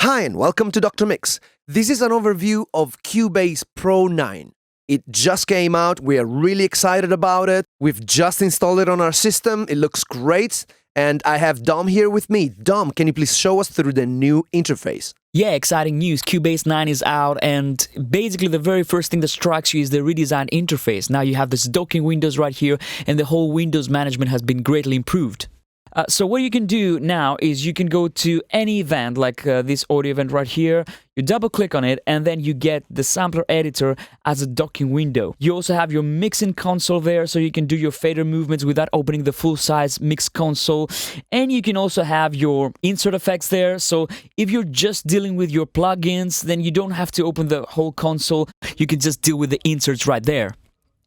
Hi and welcome to Dr. Mix. This is an overview of Cubase Pro 9. It just came out, we are really excited about it. We've just installed it on our system, it looks great. And I have Dom here with me. Dom, can you please show us through the new interface? Yeah, exciting news. Cubase 9 is out, and basically the very first thing that strikes you is the redesigned interface. Now you have this docking windows right here, and the whole Windows management has been greatly improved. So what you can do now is you can go to any event, like this audio event right here, you double click on it, and then you get the sampler editor as a docking window. You also have your mixing console there, so you can do your fader movements without opening the full-size mix console. And you can also have your insert effects there, so if you're just dealing with your plugins, then you don't have to open the whole console, you can just deal with the inserts right there.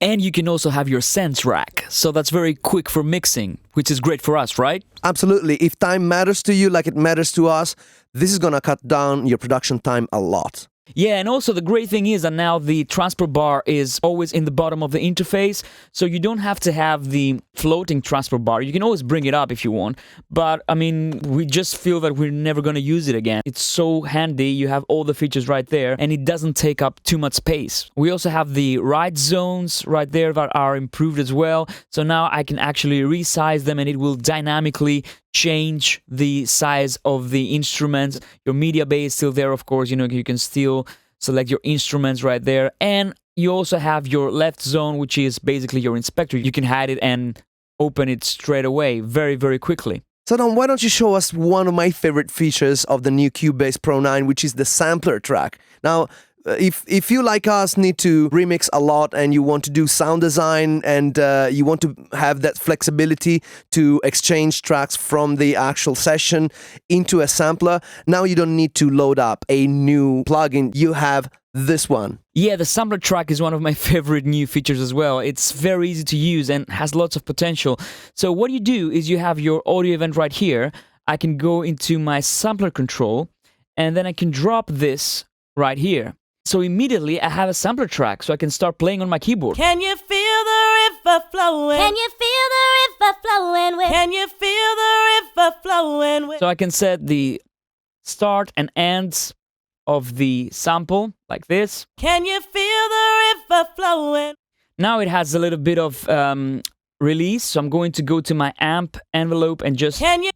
And you can also have your sense rack, so that's very quick for mixing, which is great for us, right? Absolutely. If time matters to you like it matters to us, this is gonna cut down your production time a lot. Yeah, and also the great thing is that now the transport bar is always in the bottom of the interface, so you don't have to have the floating transport bar. You can always bring it up if you want, but I mean, we just feel that we're never going to use it again. It's so handy, you have all the features right there, and it doesn't take up too much space. We also have the ride zones right there that are improved as well, so now I can actually resize them and it will dynamically change the size of the instruments. Your media bay is still there, of course, you can still select your instruments right there, and you also have your left zone, which is basically your inspector. You can hide it and open it straight away very, very quickly. So Dom, why don't you show us one of my favorite features of the new Cubase Pro 9, which is the sampler track. Now, if you like us need to remix a lot and you want to do sound design and you want to have that flexibility to exchange tracks from the actual session into a sampler, now you don't need to load up a new plugin, you have this one. Yeah, the sampler track is one of my favorite new features as well. It's very easy to use and has lots of potential. So what you do is you have your audio event right here. I can go into my sampler control and then I can drop this right here. So immediately I have a sampler track, so I can start playing on my keyboard. Can you feel the river flowing? Can you feel the river flowing? Can you feel the river flowing? So I can set the start and ends of the sample like this. Can you feel the river flowing? Now it has a little bit of release, so I'm going to go to my amp envelope and just Can you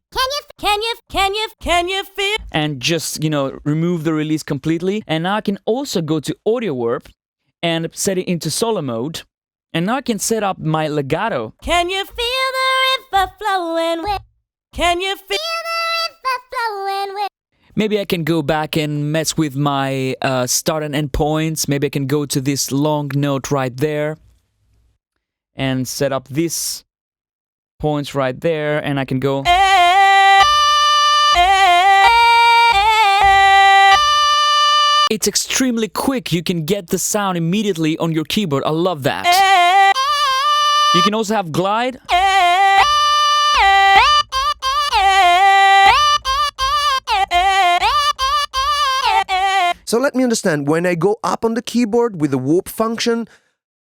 feel? And just, remove the release completely. And now I can also go to audio warp and set it into solo mode. And now I can set up my legato. Can you feel the river flowing? Can you feel the river flowing? Maybe I can go back and mess with my start and end points. Maybe I can go to this long note right there and set up these points right there. And I can go... It's extremely quick. You can get the sound immediately on your keyboard. I love that. You can also have glide. So let me understand, when I go up on the keyboard with the warp function,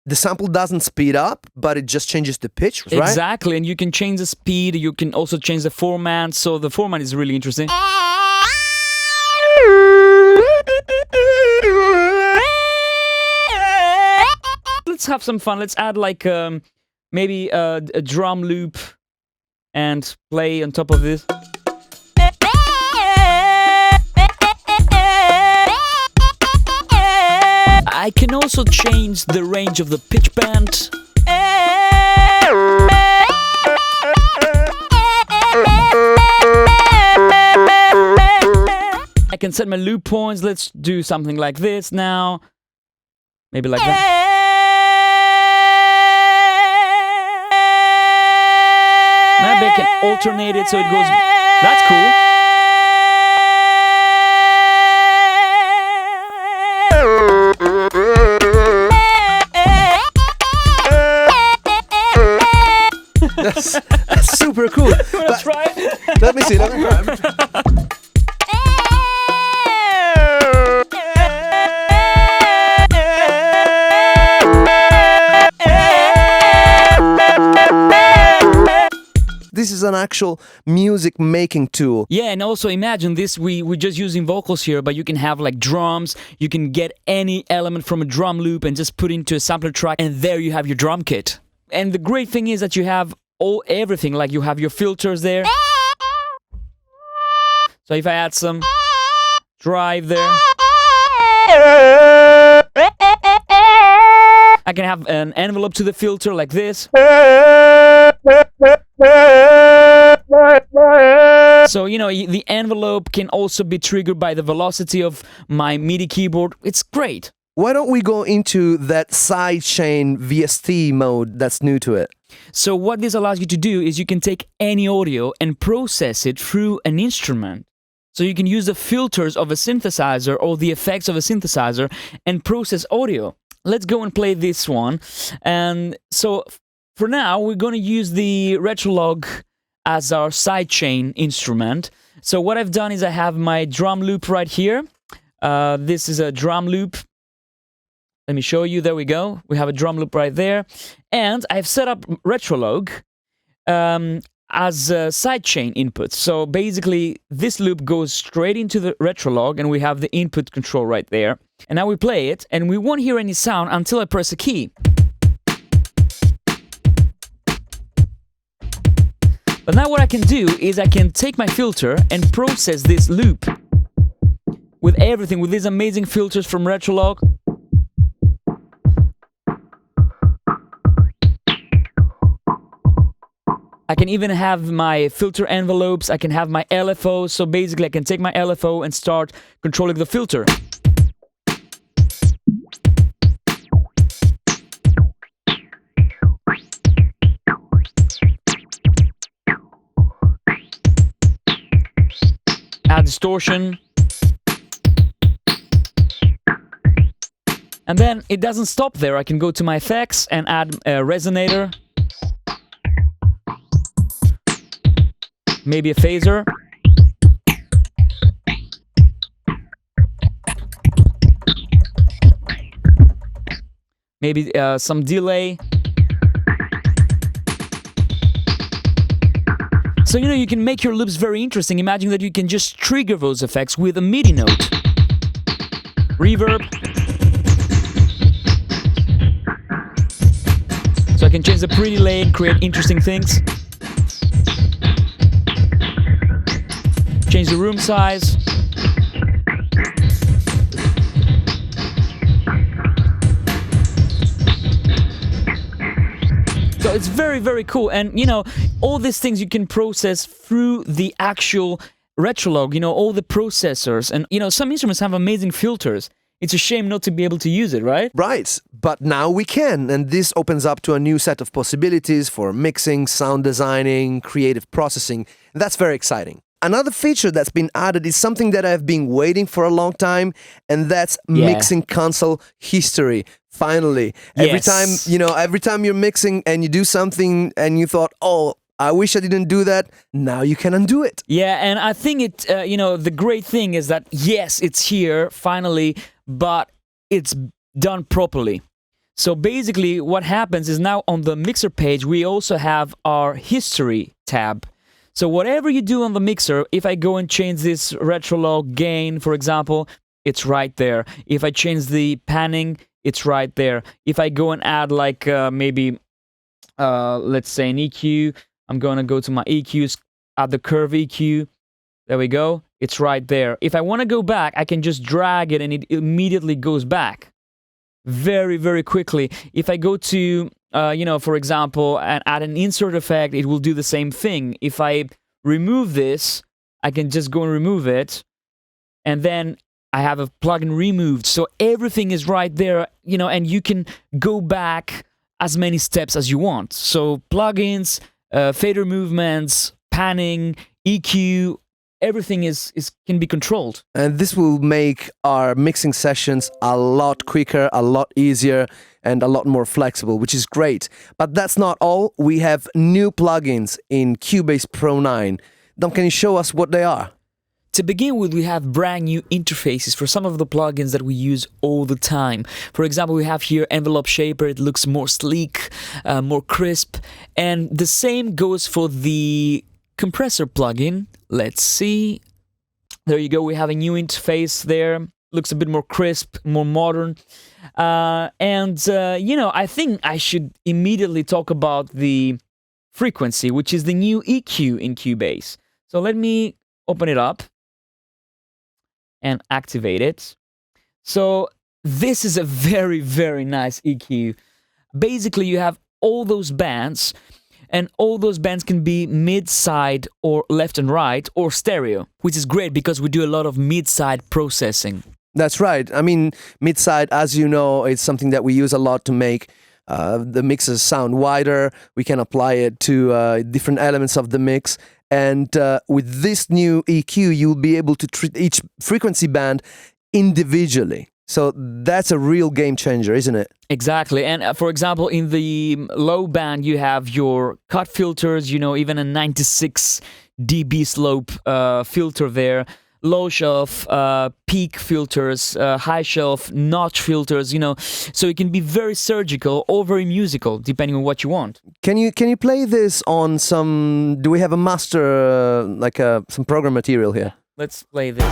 the sample doesn't speed up, but it just changes the pitch, right? Exactly, and you can change the speed. You can also change the format. So the format is really interesting. Let's have some fun. Let's add like maybe a drum loop and play on top of this. I can also change the range of the pitch bend. I can set my loop points. Let's do something like this now. Maybe like that. Maybe I can alternate it so it goes... That's cool. That's super cool. You wanna try it? Let me see, let me try. This is is an actual music making tool. Yeah, and also imagine this, we're just using vocals here, but you can have like drums, you can get any element from a drum loop and just put into a sampler track, and there you have your drum kit. And the great thing is that you have everything, like you have your filters there. So if I add some drive there, I can have an envelope to the filter like this. So, you know, the envelope can also be triggered by the velocity of my MIDI keyboard. It's great. Why don't we go into that sidechain VST mode that's new to it? So what this allows you to do is you can take any audio and process it through an instrument. So you can use the filters of a synthesizer or the effects of a synthesizer and process audio. Let's go and play this one. And so for now, we're going to use the Retrolog as our sidechain instrument. So what I've done is I have my drum loop right here. This is a drum loop. Let me show you. There we go. We have a drum loop right there. And I've set up Retrolog as a sidechain input. So basically, this loop goes straight into the Retrolog, and we have the input control right there. And now we play it, and we won't hear any sound until I press a key. But now what I can do is I can take my filter and process this loop with everything, with these amazing filters from Retrolog. I can even have my filter envelopes, I can have my LFO, so basically I can take my LFO and start controlling the filter. Add distortion. And then it doesn't stop there, I can go to my effects and add a resonator. Maybe a phaser. Maybe some delay. So, you know, you can make your loops very interesting. Imagine that you can just trigger those effects with a MIDI note. Reverb. So I can change the pre-delay and create interesting things. Change the room size. So it's very, very cool. And, you know, all these things you can process through the actual Retrolog, you know, all the processors. And, you know, some instruments have amazing filters. It's a shame not to be able to use it, right? Right, but now we can, and this opens up to a new set of possibilities for mixing, sound designing, creative processing. That's very exciting. Another feature that's been added is something that I've been waiting for a long time, and that's mixing console history. Finally, every time you're mixing and you do something and you thought, oh, I wish I didn't do that, now you can undo it. Yeah, and I think it, you know, the great thing is that, yes, it's here, finally, but it's done properly. So basically, what happens is now on the mixer page, we also have our history tab. So whatever you do on the mixer, if I go and change this Retrolog gain, for example, it's right there. If I change the panning, it's right there. If I go and add like maybe, let's say an EQ, I'm going to go to my EQs, add the curve EQ. There we go. It's right there. If I want to go back, I can just drag it and it immediately goes back very, very quickly. If I go to, you know, for example, and add an insert effect, it will do the same thing. If I remove this, I can just go and remove it. And then I have a plugin removed. So everything is right there, you know, and you can go back as many steps as you want. So plugins, fader movements, panning, EQ, everything can be controlled. And this will make our mixing sessions a lot quicker, a lot easier, and a lot more flexible, which is great. But that's not all. We have new plugins in Cubase Pro 9. Dom, can you show us what they are? To begin with, we have brand new interfaces for some of the plugins that we use all the time. For example, we have here Envelope Shaper. It looks more sleek, more crisp. And the same goes for the compressor plugin. Let's see. There you go. We have a new interface there. Looks a bit more crisp, more modern. I think I should immediately talk about the frequency, which is the new EQ in Cubase. So let me open it up and activate it. So this is a very, very nice EQ. Basically, you have all those bands, and all those bands can be mid-side or left and right or stereo, which is great because we do a lot of mid-side processing. That's right. I mean, mid-side, as you know, it's something that we use a lot to make the mixes sound wider. We can apply it to different elements of the mix. And with this new EQ, you'll be able to treat each frequency band individually. So that's a real game changer, isn't it? Exactly. And for example, in the low band, you have your cut filters, even a 96 dB slope filter there. Low shelf, peak filters, high shelf, notch filters, so it can be very surgical or very musical, depending on what you want. Can you play this on some? Do we have a master, some program material here? Let's play this.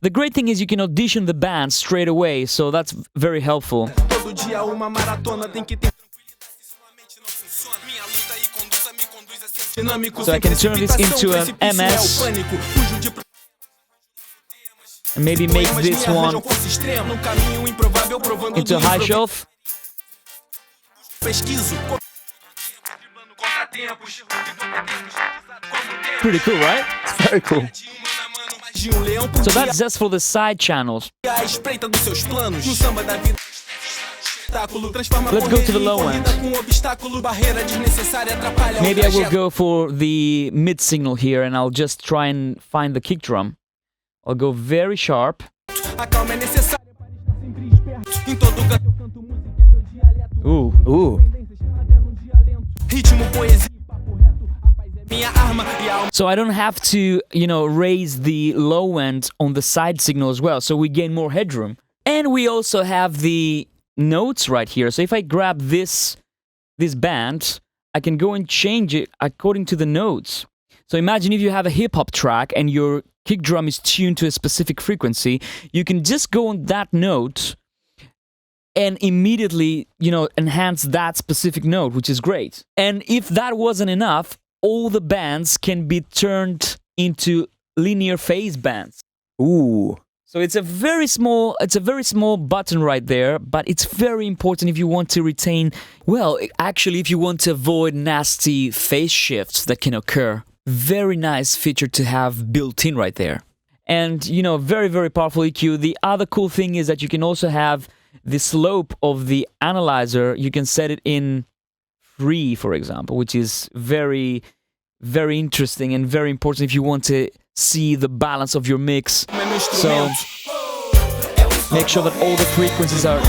The great thing is you can audition the band straight away, so that's very helpful. So I can turn this into an MS and maybe make this one into a high shelf. Pretty cool, right? It's very cool. So that's just for the side channels. Let's go to the low end. Maybe I will go for the mid signal here and I'll just try and find the kick drum. I'll go very sharp. Ooh. Ooh. So I don't have to, raise the low end on the side signal as well. So we gain more headroom. And we also have the notes right here. So if I grab this band, I can go and change it according to the notes. So imagine if you have a hip-hop track and your kick drum is tuned to a specific frequency, you can just go on that note and immediately, enhance that specific note, which is great. And if that wasn't enough, all the bands can be turned into linear phase bands. Ooh. So it's a very small button right there, but it's very important if you want to retain, if you want to avoid nasty phase shifts that can occur. Very nice feature to have built in right there. And, very, very powerful EQ. The other cool thing is that you can also have the slope of the analyzer. You can set it in 3, for example, which is very, very interesting and very important if you want to see the balance of your mix. So make sure that all the frequencies are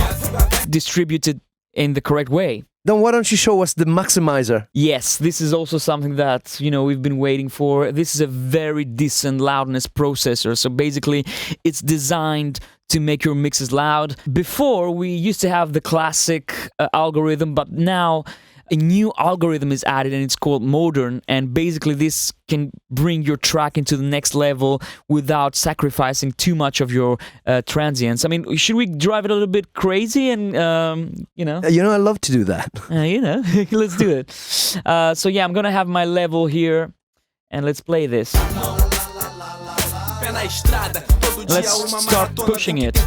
distributed in the correct way. Then why don't you show us the maximizer? Yes, this is also something that, we've been waiting for. This is a very decent loudness processor. So basically, it's designed to make your mixes loud. Before, we used to have the classic algorithm, but now a new algorithm is added and it's called Modern, and basically this can bring your track into the next level without sacrificing too much of your transients. I mean, should we drive it a little bit crazy and, I love to do that. Let's do it. So yeah, I'm gonna have my level here and let's play this. Let's start pushing it.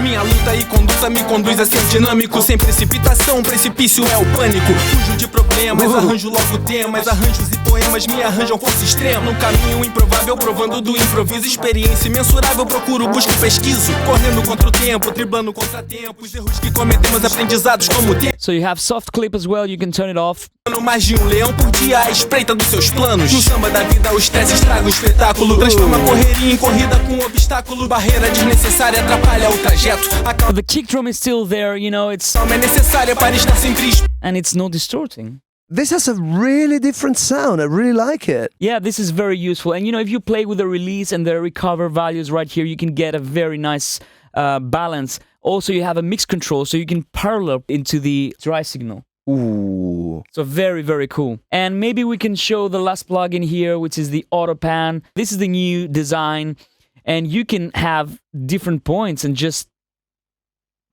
Minha luta e conduta me conduz a ser dinâmico, sem precipitação, precipício é o pânico. Fujo de problemas, arranjo logo temas, arranjos e poemas me arranjam força extrema. Num caminho improvável, provando do improviso, experiência imensurável, procuro, busco, pesquiso, correndo contra o tempo, driblando contratempos, erros que cometemos, aprendizados como tempo. So you have soft clip as well, you can turn it off. Mais de leão por dia à espreita dos seus planos. No samba da vida o estresse estraga o espetáculo, transforma a correria em corrida com obstáculo, barreira desnecessária atrapalha o trajeto. The kick drum is still there, it's calma é necessária para estar sempre and it's not distorting. This has a really different sound. I really like it. Yeah, this is very useful. And if you play with the release and the recover values right here, you can get a very nice balance. Also, you have a mix control, so you can parallel into the dry signal. Ooh. So very, very cool. And maybe we can show the last plugin here, which is the Auto Pan. This is the new design, and you can have different points and just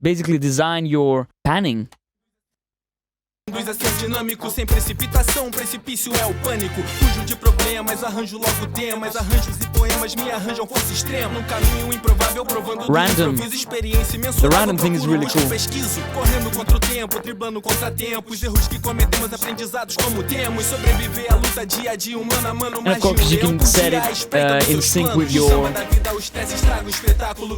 basically design your panning. Conduz a ser dinâmico, sem precipitação, precipício é o pânico. Fujo de problemas, arranjo logo temas, arranjos e poemas me arranjam força extrema. Num caminho improvável, provando do improviso, experiência imensurável. The random thing is really cool. Pesquiso, correndo contra o tempo, driblando contratempos, erros que cometemos, aprendizados como temos, sobreviver à luta dia a dia, mano a mano, And of course, you can set it in sync with your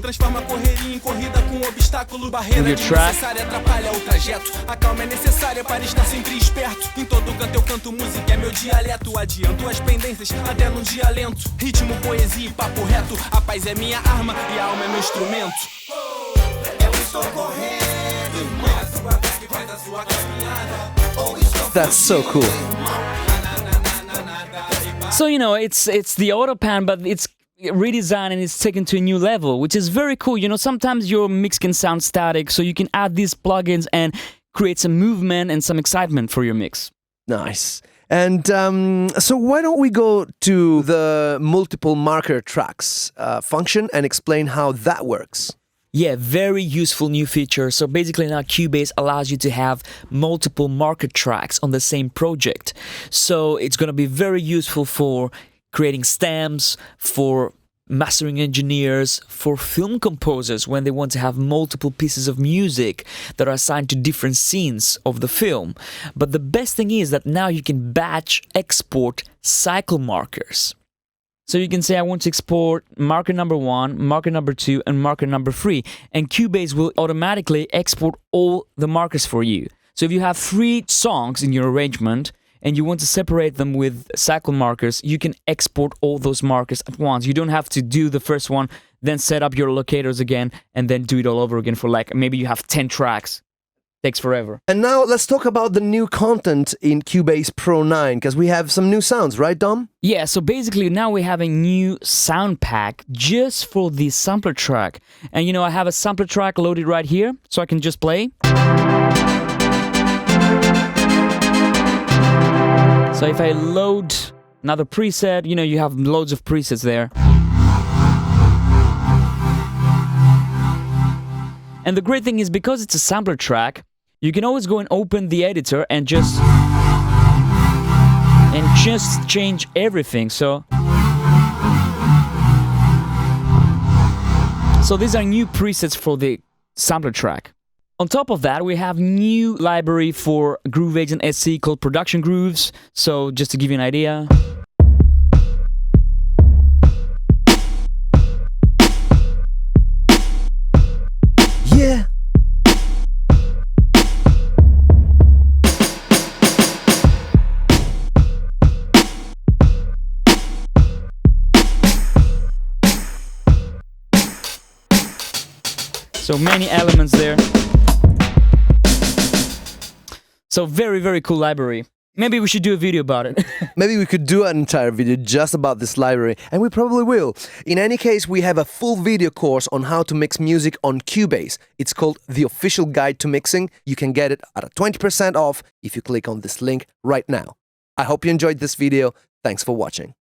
transforma correria em corrida com obstáculo, barreira desnecessária atrapalha o trajeto. A calma é necessária para estar sempre esperto. Em todo canto eu canto música, é meu dialeto. Adianto as pendências até num dia lento. Ritmo, poesia e papo reto. A paz é minha arma e a alma é meu instrumento. Eu estou correndo, é a sua que faz a sua caminhada. That's so cool. So it's the Auto Pan, but it's redesigned and it's taken to a new level, which is very cool. Sometimes your mix can sound static, so you can add these plugins and create some movement and some excitement for your mix. Nice. And so why don't we go to the multiple marker tracks function and explain how that works? Yeah, very useful new feature. So basically now Cubase allows you to have multiple marker tracks on the same project. So it's going to be very useful for creating stems, for mastering engineers, for film composers when they want to have multiple pieces of music that are assigned to different scenes of the film. But the best thing is that now you can batch export cycle markers. So you can say, I want to export marker number 1, marker number 2, and marker number 3. And Cubase will automatically export all the markers for you. So if you have 3 songs in your arrangement, and you want to separate them with cycle markers, you can export all those markers at once. You don't have to do the first one, then set up your locators again, and then do it all over again for maybe you have 10 tracks. Takes forever. And now let's talk about the new content in Cubase Pro 9, because we have some new sounds, right, Dom? Yeah, so basically now we have a new sound pack just for the sampler track. And I have a sampler track loaded right here, so I can just play. So if I load another preset, you have loads of presets there. And the great thing is, because it's a sampler track, you can always go and open the editor and just change everything. So these are new presets for the sampler track. On top of that, we have new library for Groove Agent SC called Production Grooves. So just to give you an idea. Yeah. So many elements there. So very, very cool library. Maybe we should do a video about it. Maybe we could do an entire video just about this library, and we probably will. In any case, we have a full video course on how to mix music on Cubase. It's called The Official Guide to Mixing. You can get it at a 20% off if you click on this link right now. I hope you enjoyed this video. Thanks for watching.